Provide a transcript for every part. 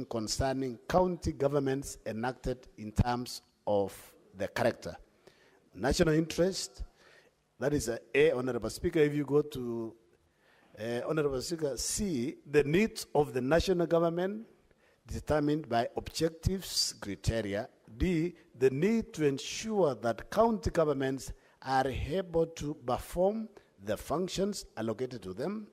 concerning county governments enacted in terms of the character. National interest, that is A, Honorable Speaker. If you go to Honorable Speaker, C, the needs of the national government determined by objectives criteria. D, the need to ensure that county governments are able to perform the functions allocated to them.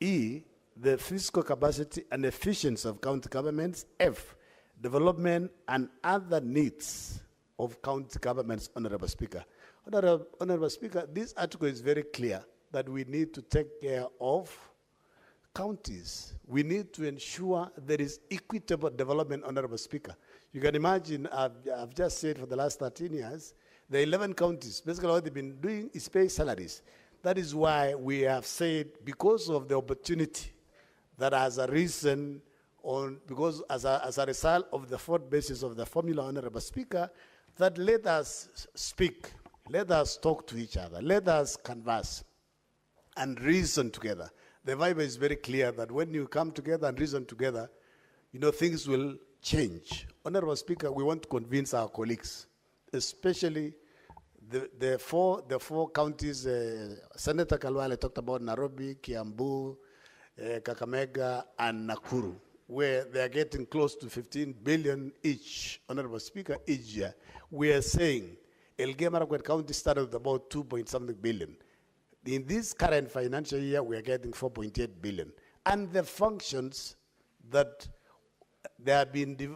E, the fiscal capacity and efficiency of county governments. F, development and other needs of county governments, Honorable Speaker. Honorable Speaker, this article is very clear that we need to take care of counties. We need to ensure there is equitable development, Honorable Speaker. You can imagine, I've just said for the last 13 years, the 11 counties, basically what they've been doing is pay salaries. That is why we have said, because of the opportunity that has arisen because as a result of the fourth basis of the formula, Honorable Speaker, that let us speak, let us talk to each other, let us converse and reason together. The Bible is very clear that when you come together and reason together, you know, things will change. Honorable Speaker, we want to convince our colleagues, especially the four counties. Senator Kalwale talked about Nairobi, Kiambu, Kakamega, and Nakuru, where they are getting close to 15 billion each, Honorable Speaker, each year. We are saying Elgeyo Marakwet County started with about 2-point-something billion. In this current financial year, we are getting 4.8 billion. And the functions that they have been, they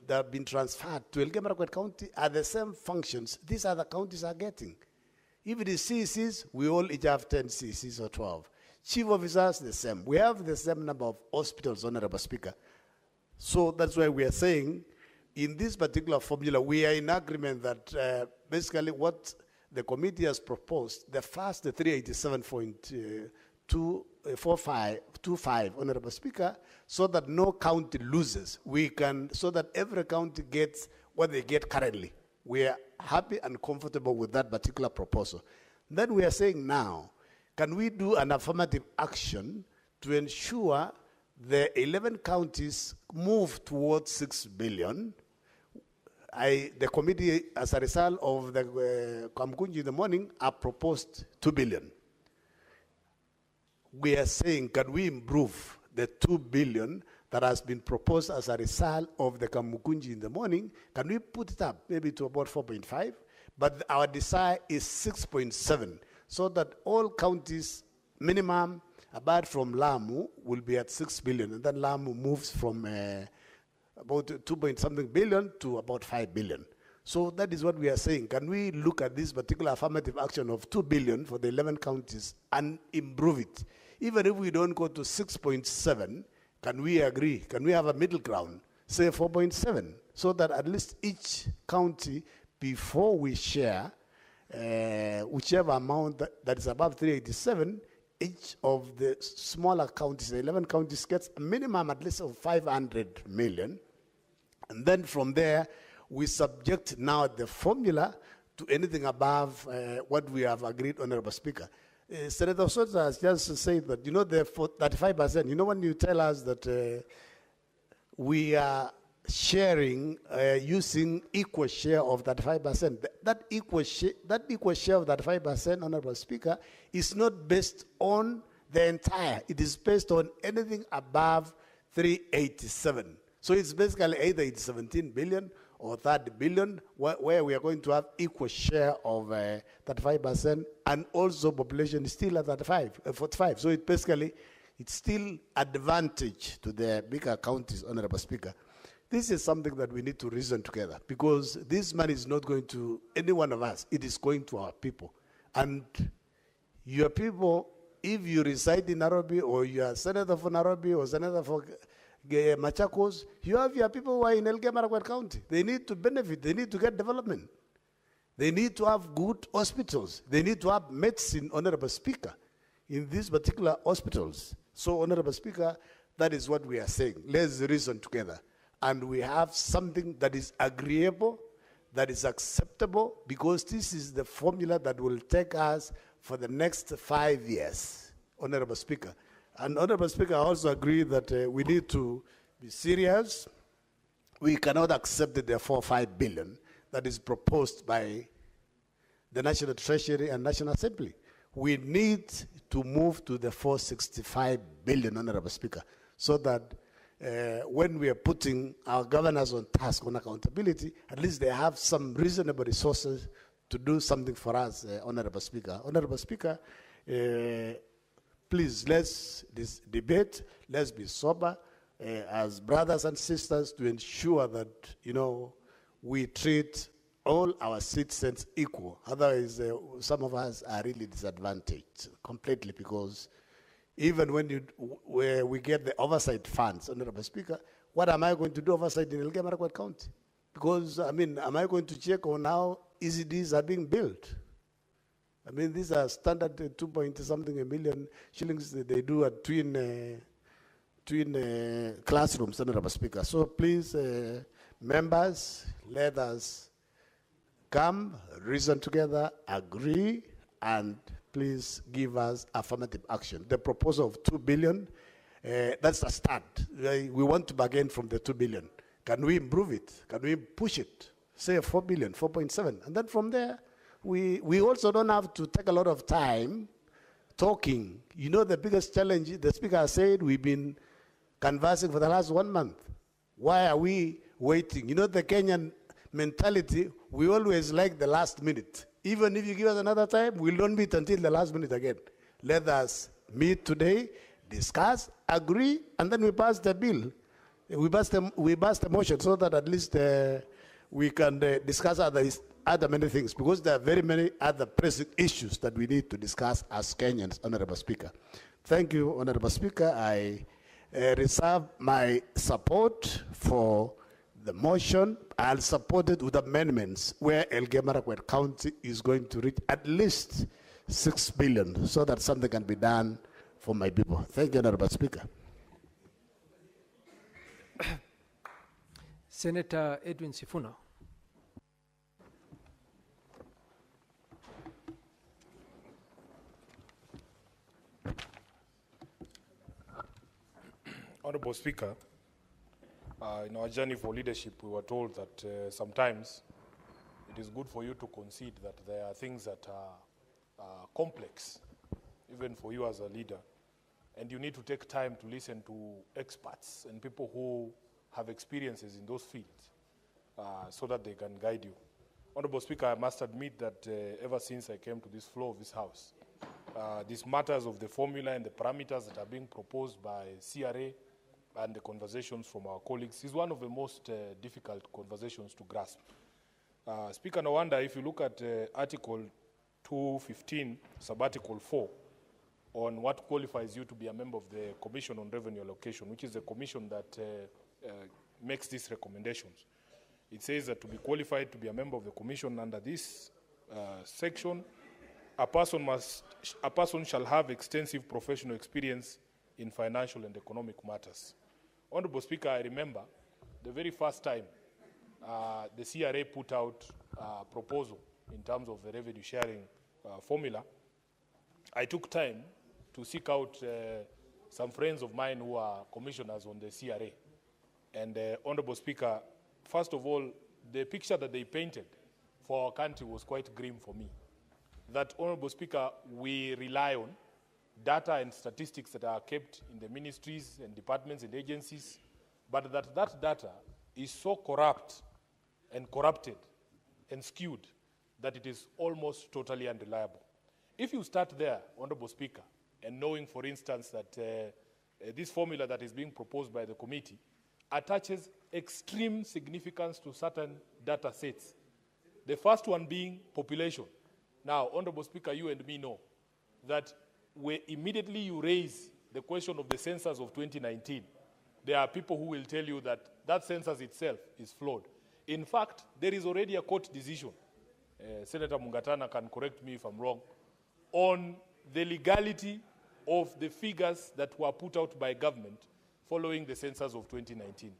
have been transferred to Elgeyo Marakwet County are the same functions these other counties are getting. If it is CCs, we all each have 10 CCs or 12. Chief officers, the same. We have the same number of hospitals, Honorable Speaker. So that's why we are saying, in this particular formula, we are in agreement that basically what the committee has proposed, the first, the 387.25, Honorable Speaker, so that no county loses. So that every county gets what they get currently. We are happy and comfortable with that particular proposal. Then we are saying now, can we do an affirmative action to ensure the 11 counties move towards 6 billion? The committee, as a result of the Kamkunji in the morning, have proposed 2 billion. We are saying, can we improve the 2 billion that has been proposed as a result of the Kamukunji in the morning? Can we put it up maybe to about 4.5? But our desire is 6.7, so that all counties, minimum, apart from Lamu, will be at 6 billion. And then Lamu moves from about 2-point-something billion to about 5 billion. So that is what we are saying. Can we look at this particular affirmative action of 2 billion for the 11 counties and improve it? Even if we don't go to 6.7, can we agree? Can we have a middle ground, say 4.7, so that at least each county, before we share whichever amount that is above 387, each of the smaller counties, the 11 counties, gets a minimum at least of 500 million. And then from there, we subject now the formula to anything above what we have agreed, Honorable Speaker. Senator Soto has just said that, you know, the 35%, you know, when you tell us that we are sharing using equal share of that 5%, that equal share of that 5%, Honorable Speaker, is not based on the entire. It is based on anything above 387. So it's basically either it's 17 billion or 30 billion, where we are going to have equal share of that 5%, and also population is still at 45. So it basically, it's still advantage to the bigger counties, Honorable Speaker. This is something that we need to reason together, because this money is not going to any one of us. It is going to our people. And your people, if you reside in Nairobi, or you are senator for Nairobi, or senator for Machakos, you have your people who are in Elgeyo Marakwet County. They need to benefit. They need to get development. They need to have good hospitals. They need to have medicine, Honorable Speaker, in these particular hospitals. So, Honorable Speaker, that is what we are saying. Let's reason together. And we have something that is agreeable, that is acceptable, because this is the formula that will take us for the next 5 years, Honorable Speaker. And Honorable Speaker, I also agree that we need to be serious. We cannot accept the 4-5 billion that is proposed by the National Treasury and National Assembly. We need to move to the 465 billion, Honorable Speaker, so that when we are putting our governors on task, on accountability, at least they have some reasonable resources to do something for us, Honorable Speaker. Honorable Speaker, please, let's debate, let's be sober as brothers and sisters to ensure that, we treat all our citizens equal. Otherwise, some of us are really disadvantaged completely, because even when we get the oversight funds, Honorable Speaker, what am I going to do oversight in Elgeyo Marakwet County? Because, am I going to check on how ECDs are being built? These are standard 2 point something a million shillings they do at twin classrooms, Honorable Speaker. So please, members, let us come, reason together, agree, and please give us affirmative action. The proposal of 2 billion, that's a start. We want to bargain from the 2 billion. Can we improve it? Can we push it? Say 4 billion, 4.7. And then from there, we also don't have to take a lot of time talking. The biggest challenge, the Speaker has said, we've been conversing for the last 1 month. Why are we waiting? The Kenyan mentality, we always like the last minute. Even if you give us another time, we'll not meet until the last minute again. Let us meet today, discuss, agree, and then we pass the bill. We pass the motion so that at least we can discuss other many things, because there are very many other pressing issues that we need to discuss as Kenyans, Honorable Speaker. Thank you, Honorable Speaker. I reserve my support for the motion. I'll support it with amendments where Elgeyo Marakwet County is going to reach at least 6 billion so that something can be done for my people. Thank you, Honorable Speaker. Senator Edwin Sifuna. Honorable Speaker, in our journey for leadership, we were told that sometimes it is good for you to concede that there are things that are complex, even for you as a leader, and you need to take time to listen to experts and people who have experiences in those fields so that they can guide you. Honorable Speaker, I must admit that ever since I came to this floor of this House, these matters of the formula and the parameters that are being proposed by CRA and the conversations from our colleagues is one of the most difficult conversations to grasp. Speaker, no wonder if you look at Article 215, Sub-Article 4, on what qualifies you to be a member of the Commission on Revenue Allocation, which is the commission that makes these recommendations. It says that to be qualified to be a member of the commission under this section, a person shall have extensive professional experience in financial and economic matters. Honorable Speaker, I remember the very first time the CRA put out a proposal in terms of the revenue sharing formula. I took time to seek out some friends of mine who are commissioners on the CRA. And Honorable Speaker, first of all, the picture that they painted for our country was quite grim for me. That, Honorable Speaker, we rely on data and statistics that are kept in the ministries and departments and agencies, but that data is so corrupt and corrupted and skewed that it is almost totally unreliable. If you start there, Honorable Speaker, and knowing, for instance, that this formula that is being proposed by the committee attaches extreme significance to certain data sets, the first one being population. Now, Honorable Speaker, you and me know that where immediately you raise the question of the census of 2019, there are people who will tell you that that census itself is flawed. In fact, there is already a court decision, Senator Mungatana can correct me if I'm wrong, on the legality of the figures that were put out by government following the census of 2019.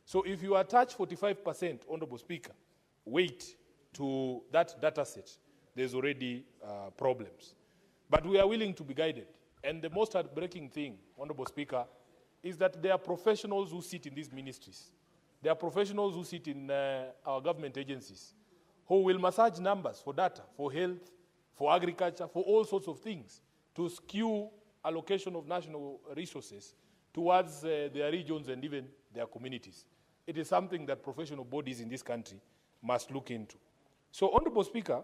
So if you attach 45%, Honorable Speaker, weight to that data set, there's already problems. But we are willing to be guided. And the most heartbreaking thing, Honorable Speaker, is that there are professionals who sit in these ministries. There are professionals who sit in our government agencies who will massage numbers for data, for health, for agriculture, for all sorts of things to skew allocation of national resources towards their regions and even their communities. It is something that professional bodies in this country must look into. So, Honorable Speaker,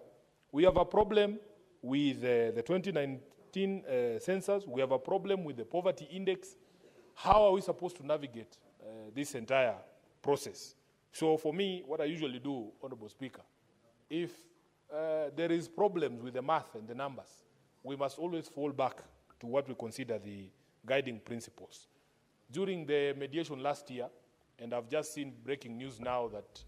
we have a problem with the 2019 census. We have a problem with the poverty index. How are we supposed to navigate this entire process? So for me, what I usually do, Honorable Speaker, if there is problems with the math and the numbers, we must always fall back to what we consider the guiding principles. During the mediation last year, and I've just seen breaking news now that,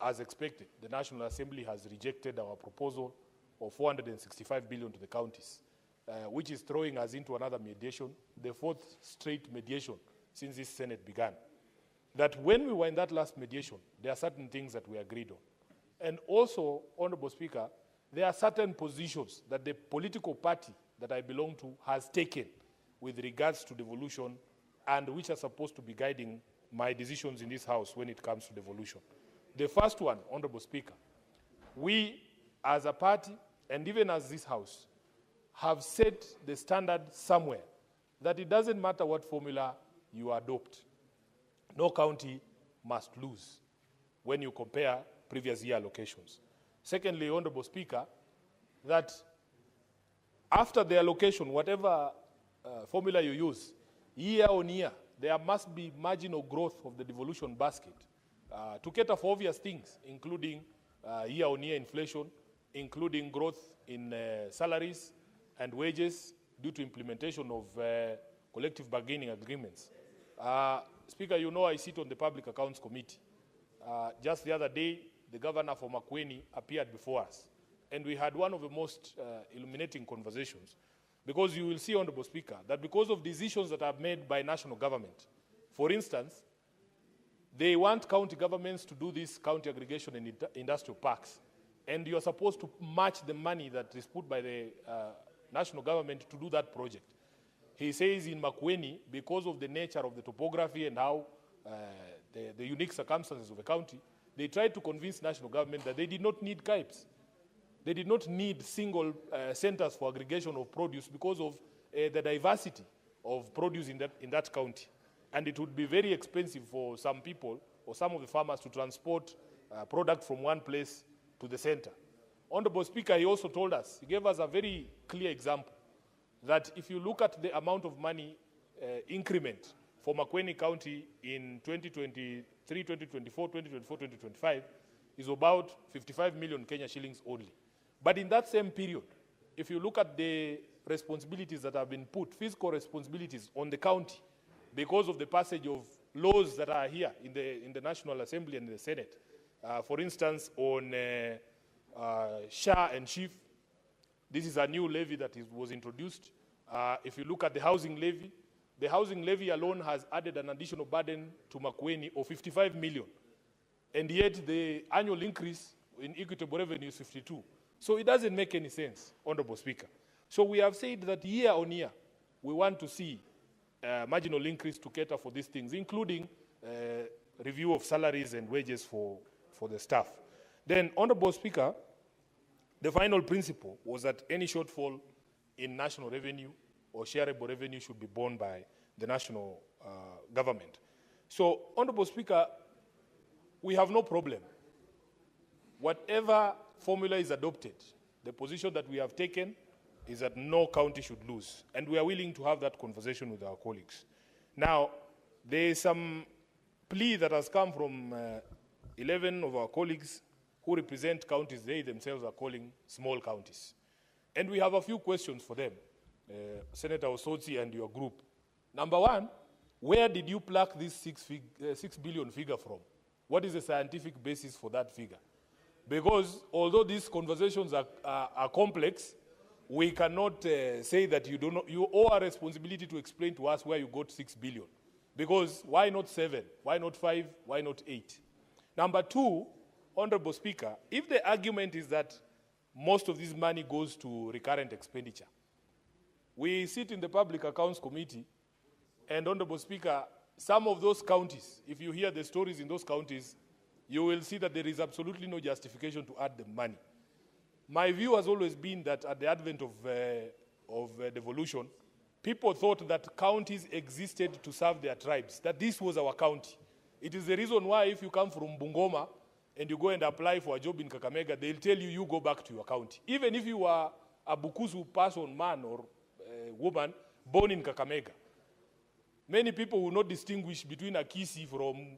as expected, the National Assembly has rejected our proposal of 465 billion to the counties, which is throwing us into another mediation, the fourth straight mediation since this Senate began. That when we were in that last mediation, there are certain things that we agreed on. And also, Honorable Speaker, there are certain positions that the political party that I belong to has taken with regards to devolution and which are supposed to be guiding my decisions in this House when it comes to devolution. The first one, Honorable Speaker, we as a party and even as this House have set the standard somewhere that it doesn't matter what formula you adopt, no county must lose when you compare previous year allocations. Secondly, Honorable Speaker, that after the allocation, whatever formula you use, year on year, there must be marginal growth of the devolution basket to cater for obvious things, including year-on-year inflation, including growth in salaries and wages due to implementation of collective bargaining agreements. Speaker, you know I sit on the Public Accounts Committee. Just the other day, the governor for Makueni appeared before us, and we had one of the most illuminating conversations. Because you will see, Honorable Speaker, that because of decisions that are made by national government, for instance, they want county governments to do this county aggregation in industrial parks, and you are supposed to match the money that is put by the national government to do that project. He says in Makueni, because of the nature of the topography and how the unique circumstances of the county, they tried to convince national government that they did not need KIPES. They did not need single centers for aggregation of produce because of the diversity of produce in that county. And it would be very expensive for some people or some of the farmers to transport product from one place to the center. Honorable Speaker, he also told us, he gave us a very clear example that if you look at the amount of money increment for Makueni County in 2023, 2024, 2024, 2025 is about 55 million Kenya shillings only. But in that same period, if you look at the responsibilities that have been put, fiscal responsibilities on the county, because of the passage of laws that are here in the National Assembly and the Senate, for instance, on SHA and SHIF, this is a new levy that was introduced. If you look at the housing levy alone has added an additional burden to Makueni of 55 million. And yet the annual increase in equitable revenue is 52. So it doesn't make any sense, Honorable Speaker. So we have said that year on year, we want to see marginal increase to cater for these things, including review of salaries and wages for the staff. Then, Honorable Speaker, the final principle was that any shortfall in national revenue or shareable revenue should be borne by the national government. So, Honorable Speaker, we have no problem. Whatever formula is adopted, the position that we have taken is that no county should lose. And we are willing to have that conversation with our colleagues. Now, there is some plea that has come from 11 of our colleagues who represent counties they themselves are calling small counties. And we have a few questions for them, Senator Osotsi and your group. Number one, where did you pluck this 6 billion figure from? What is the scientific basis for that figure? Because although these conversations are complex, we cannot say that you owe a responsibility to explain to us where you got 6 billion. Because why not 7? Why not 5? Why not 8? Number two, Honorable Speaker, if the argument is that most of this money goes to recurrent expenditure, We sit in the Public Accounts Committee, and Honorable Speaker, some of those counties, if you hear the stories in those counties, you will see that there is absolutely no justification to add the money. My view has always been that at the advent of devolution, people thought that counties existed to serve their tribes, that this was our county. It is the reason why if you come from Bungoma and you go and apply for a job in Kakamega, they'll tell you, you go back to your county. Even if you are a Bukusu person, man or woman, born in Kakamega. Many people will not distinguish between a Kisi from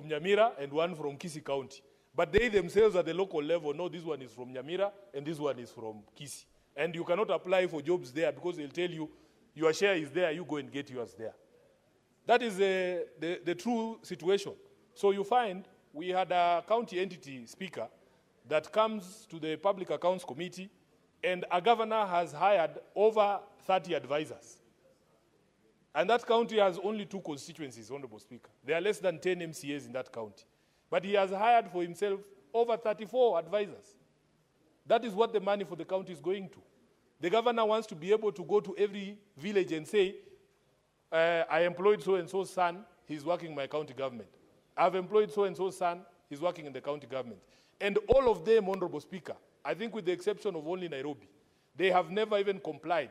Nyamira and one from Kisi County. But they themselves at the local level know this one is from Nyamira and this one is from Kisi. And you cannot apply for jobs there because they'll tell you, your share is there, you go and get yours there. That is the true situation. So you find we had a county entity speaker that comes to the Public Accounts Committee, and a governor has hired over 30 advisors. And that county has only 2 constituencies, Honorable Speaker. There are less than 10 MCAs in that county. But he has hired for himself over 34 advisors. That is what the money for the county is going to. The governor wants to be able to go to every village and say, I employed so-and-so's son, he's working in my county government. I've employed so-and-so's son, he's working in the county government. And all of them, Honorable Speaker, I think with the exception of only Nairobi, they have never even complied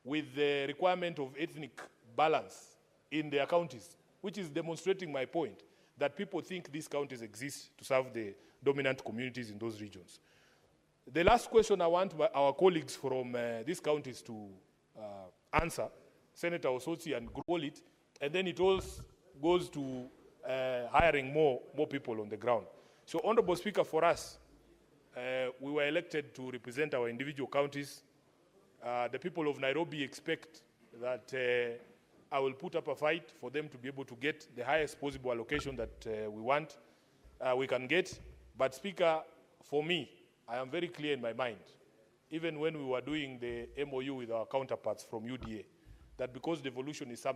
with the requirement of ethnic balance in their counties, which is demonstrating my point, that people think these counties exist to serve the dominant communities in those regions. The last question I want our colleagues from these counties to answer, Senator Osotsi and grow it, and then it all goes to hiring more people on the ground. So, Honorable Speaker, for us, we were elected to represent our individual counties. The people of Nairobi expect that I will put up a fight for them to be able to get the highest possible allocation that we can get. But Speaker, for me, I am very clear in my mind, even when we were doing the MOU with our counterparts from UDA, that because devolution is something